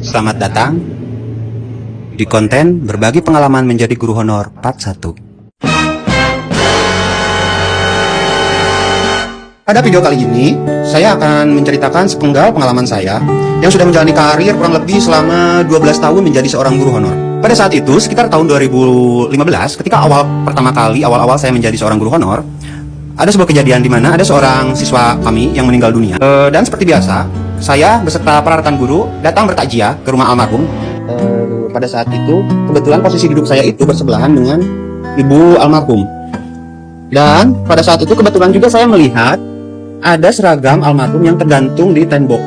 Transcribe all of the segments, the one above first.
Selamat datang di konten berbagi pengalaman menjadi guru honor part 1. Pada video kali ini, saya akan menceritakan sepenggal pengalaman saya yang sudah menjalani karir kurang lebih selama 12 tahun menjadi seorang guru honor. Pada saat itu, sekitar tahun 2015, ketika awal-awal saya menjadi seorang guru honor, ada sebuah kejadian di mana ada seorang siswa kami yang meninggal dunia. Dan seperti biasa, saya beserta peralatan guru datang bertakziah ke rumah almarhum. Pada saat itu, kebetulan posisi duduk saya itu bersebelahan dengan ibu almarhum. Dan pada saat itu kebetulan juga saya melihat ada seragam almarhum yang tergantung di tembok.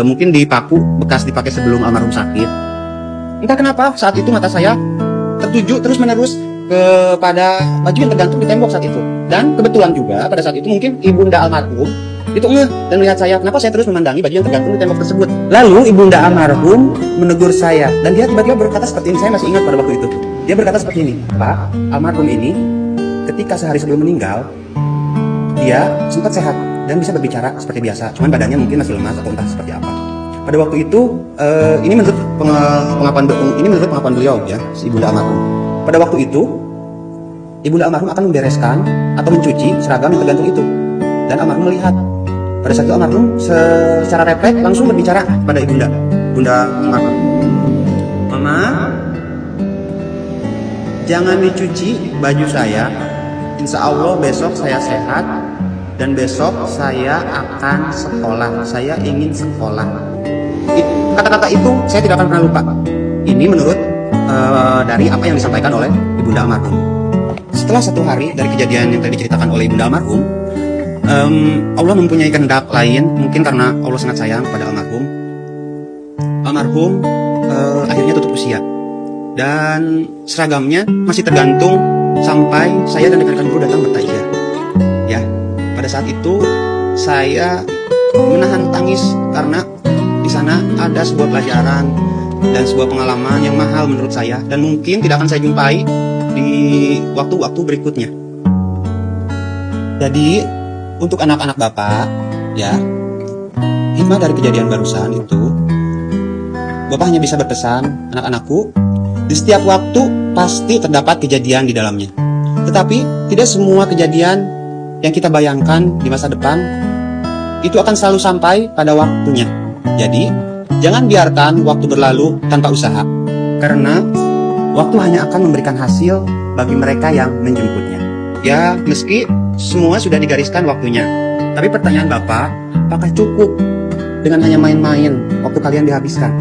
Mungkin di paku bekas dipakai sebelum almarhum sakit. Entah kenapa saat itu mata saya tertuju terus-menerus kepada baju yang tergantung di tembok saat itu. Dan kebetulan juga pada saat itu mungkin ibunda almarhum itu ngeh dan melihat saya, kenapa saya terus memandangi baju yang tergantung di tembok tersebut. Lalu ibunda almarhum menegur saya dan dia tiba-tiba berkata seperti ini. Saya masih ingat pada waktu itu. Dia berkata seperti ini, "Pak, almarhum ini ketika sehari sebelum meninggal dia sempat sehat dan bisa berbicara seperti biasa, cuman badannya mungkin masih lemas atau entah seperti apa." Pada waktu itu ini menurut pengakuan beliau ya, si ibunda almarhum. Pada waktu itu ibunda almarhum akan membereskan atau mencuci seragam yang tergantung itu. Dan almarhum melihat. Pada saat itu almarhum secara refleks langsung berbicara pada ibunda almarhum. "Mama, jangan dicuci baju saya. Insya Allah besok saya sehat dan besok saya akan sekolah. Saya ingin sekolah." Kata-kata itu saya tidak akan pernah lupa. Ini menurut dari apa yang disampaikan oleh ibunda almarhum. Setelah 1 hari dari kejadian yang tadi diceritakan oleh ibunda almarhum, Allah mempunyai kehendak lain, mungkin karena Allah sangat sayang pada almarhum. Almarhum akhirnya tutup usia dan seragamnya masih tergantung sampai saya dan rekan-rekan guru datang bertakziah. Ya, pada saat itu saya menahan tangis karena di sana ada sebuah pelajaran dan sebuah pengalaman yang mahal menurut saya dan mungkin tidak akan saya jumpai di waktu-waktu berikutnya. Jadi untuk anak-anak Bapak, ya, hikmah dari kejadian barusan itu, Bapak hanya bisa berpesan, anak-anakku, di setiap waktu pasti terdapat kejadian di dalamnya. Tetapi tidak semua kejadian yang kita bayangkan di masa depan itu akan selalu sampai pada waktunya. Jadi, jangan biarkan waktu berlalu tanpa usaha, karena waktu hanya akan memberikan hasil bagi mereka yang menjemputnya. Ya, meski semua sudah digariskan waktunya, tapi pertanyaan Bapak, apakah cukup dengan hanya main-main waktu kalian dihabiskan?